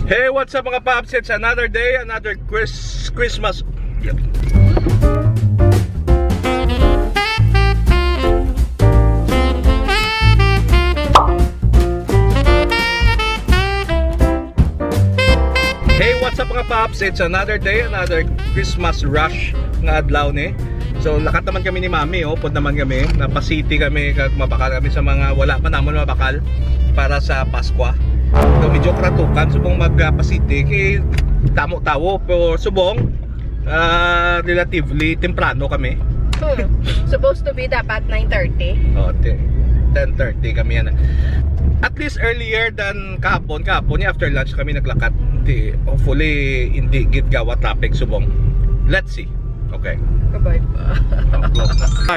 Hey, what's up mga paps? It's another day, another Christmas. Yep. Hey, what's up mga paps? It's another day, another Christmas rush nga adlaw ni. So lakat naman kami ni Mami, pod naman kami, napasiti kami kag mabakal kami sa mga wala pa namon mabakal para sa Pasko. So medyo kratukan subong magpasiti kay damo tawo pero subong relatively temprano kami. Supposed to be dapat 9:30. Oh, 10:30 kami yan. At least earlier than kahapon after lunch kami naglakad. Hopefully hindi gid gawa traffic subong. Let's see. Okay. Bye-bye pa.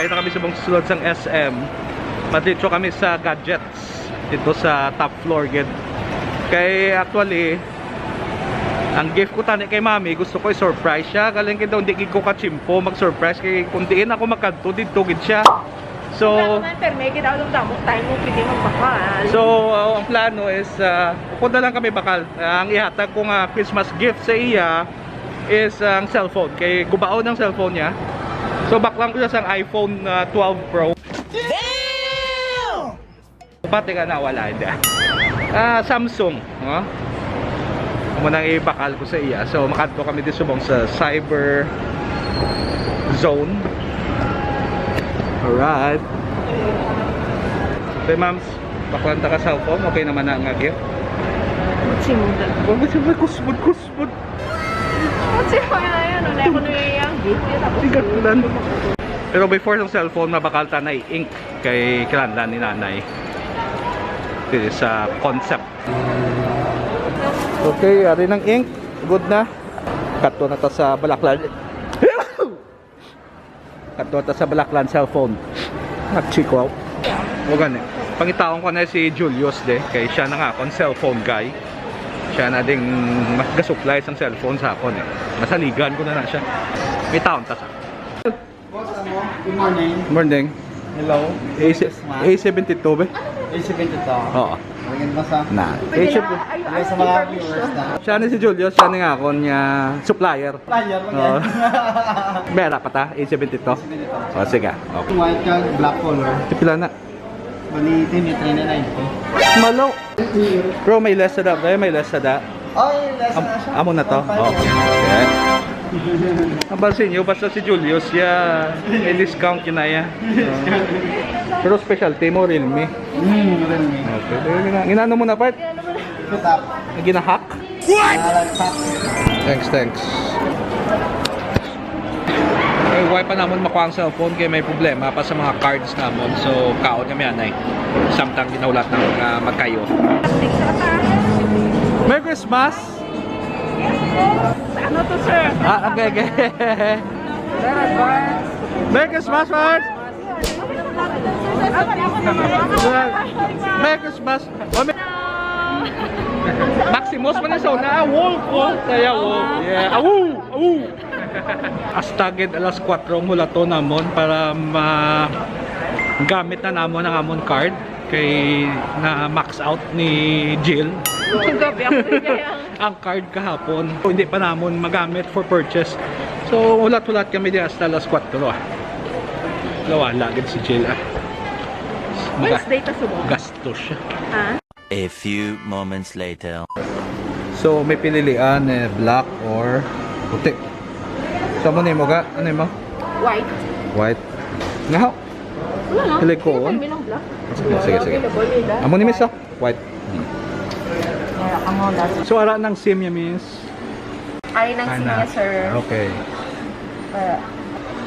Ito kami subong susunod sang SM. Madito kami sa gadgets dito sa top floor gid. Kay actually ang gift ko tani kay Mami, gusto ko i-surprise siya. Galing kay daw hindi gid ko ka-chimpo mag-surprise kay kun diin ako magkadto dito gid siya. So, so ang plano is pupunta lang kami bakal. Ang ihatag kong Christmas gift sa iya is ang cellphone. Kay gubaon ng cellphone niya. So baklang ko siya sa iPhone 12 Pro. Damn! Pati ka na wala hindi. Samsung, no? Munang ibakal ko sa iya. So makadto kami dito subong sa Cyber Zone. Alright. Okay, ma'ams. Baklanta ka cellphone. Okay naman na nga gift. Simudan. Kusmud. Simudan na yan. Wala ko na yung gift. Tigatulan. Pero before ng cellphone, mabakalta na ink kay kilanlan ni nanay. This is a concept. Okay, ari ng ink. Good na. Kato na ta sa balaklan. Kato na ta sa balaklan cellphone. Nagchiko. O gani. Pangitaon ko na si Julius de. Kay siya na nga akong cellphone guy. Siya na ding mag-supply ng cellphone sa akon eh. Masaligan ko na siya. May taon ta sa. Good morning. Morning. Hello. A72 ba? A72. Oo. Tingin ba sa? Na. Hello sa mga viewers na. Siya ni si Julius, siya na nga ako niya supplier. Player mo Oo. yan. Mera pa ta, A72. O sige. Okay. White kag black color. Pila na? Bali, tinitry na 90. Malo. Bro, may less na da. May less na da. Ay, lasa na siya. Amo na to? 1.5. Okay. Ang pansin nyo, basta si Julius, may discount kinaya. Pero specialty mo, Realme. Realme. Okay. Ginano mo na part? Put up. Ginahack? Thanks. Why pa namon makuha ang cellphone kaya may problema pa sa mga cards namon. So, kaon kami yan ay. Samtang ginaulat ng magkayo. Merry Christmas! Ano to, sir? Okay. Merry Christmas, Mars! Merry Christmas! Maximus man na na wolf. Kaya wolf. Yeah. Awu. Astaged alas 4 mula to namon para gamit na namon ang amon card kay na max out ni Jill. Ang card kahapon. So, hindi pa namon magamit for purchase. So ulat-ulat kami di hasta alas 4 Lawala gid si Jill. Wednesday ta subo. Gastos siya. Ha? A few moments later. So may pinilian black or puti. So mo nimo ga? Ano mo? White. White. Ngaho. Wala lang. Pili ko on. Sige. Amo ni miss white. So ara ng SIM ya miss. Ay nang sinya, sir. Okay.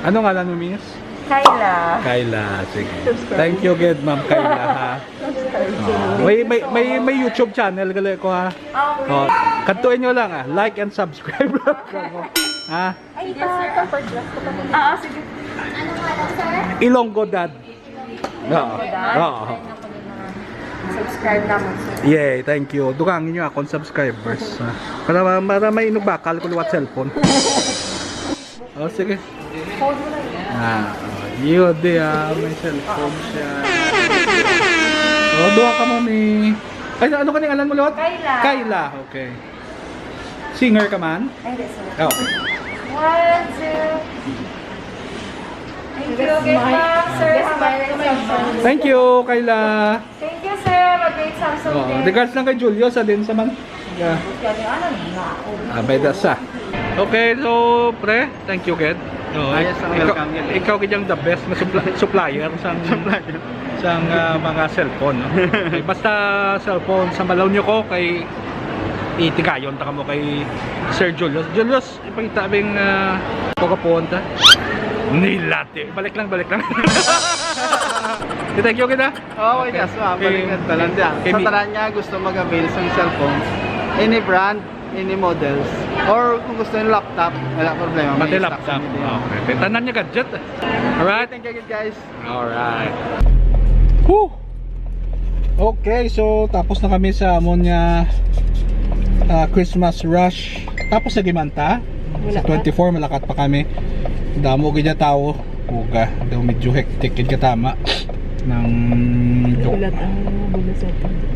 Ano ngalan mo miss? Kayla, sige. Thank you good ma'am Kayla ha. May YouTube channel gali ko ha. Oh, kantuin nyo lang like and subscribe. Ha? Ay, yes, sir. Sige. Ano nga lang, sir? Ilonggo Dad. Oo. Subscribe naman, sir. Yay, thank you. Dugangin nyo akong subscribers. Para may inugbakal ko liwat cellphone. Oh, sige. Hold mo lang yan. Yun may cellphone siya. Oh, duha ka mo ni... Ay, ano kaning alam mo liwat? Kayla. Kayla, okay. Singer ka man? Ay, hindi, sir. Oh. 1, 2. Thank you. Okay, ma'am. Sir, Samsung. Thank you, Kayla. Thank you, sir. Mag-great Samsung Oh, din. regards lang kay Julio sa din sa man. Yeah. Abay dasa. Okay, so pre, thank you, Ked. No, Ayos, welcome yun. ikaw kanyang the best na supplier sa mga cellphone. No? Okay, basta cellphone sa malaw nyo ko kay itigayon ta mo kay Sir Julius. Julius, ipakita abing pagkapunta. Nilate. Balik lang. Thank you, Ked. Okay, yes, ma'am. Balikan talang dyan. Kay Sa Mi- talan niya, gusto mag-avail sa cellphones, any brand, any models, or kung gusto yung laptop, wala problema. Pati may stock laptop. kami din. Okay. Tanan niya gadget. Alright. Thank you guys. Alright. Whew. Okay, so tapos na kami sa Ammonia Christmas Rush. Tapos na Gimanta. Sa 24, malakat pa kami. Damo gid tao. Uga, daw medyo hectic gid katama ng do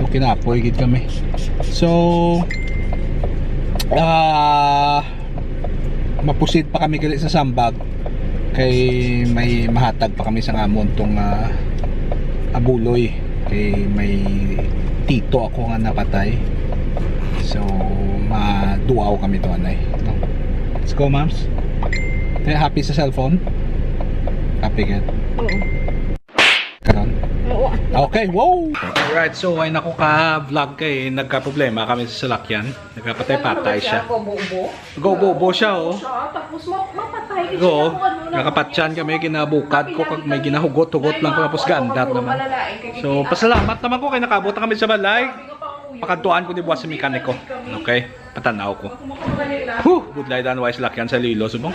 kinapoy gid kami. So mapusid pa kami gali sa Sambag kay may mahatag pa kami sa ngamon tong abuloy kay may tito ako nga napatay. So maduaw kami to anay. No? Let's go, moms. Tayo happy sa cellphone? Happy ka? Oo. Karon? Oo. Okay, wow! Alright, so ay naku ka-vlog kay nagka-problema kami sa salakyan. Nagkapatay-patay siya. Go-bo-bo siya, oh. Tapos mapatay. Go, nakapatyan kami, kinabukad ko, kag may ginahugot-hugot lang ko, tapos gandat naman. So, pasalamat naman ko kay nakabot na kami sa balay. Pakantuan ko ni buwas sa mekaniko. Okay, patanaw ko. Budlay dan wise lakyan sa Lilo, subong.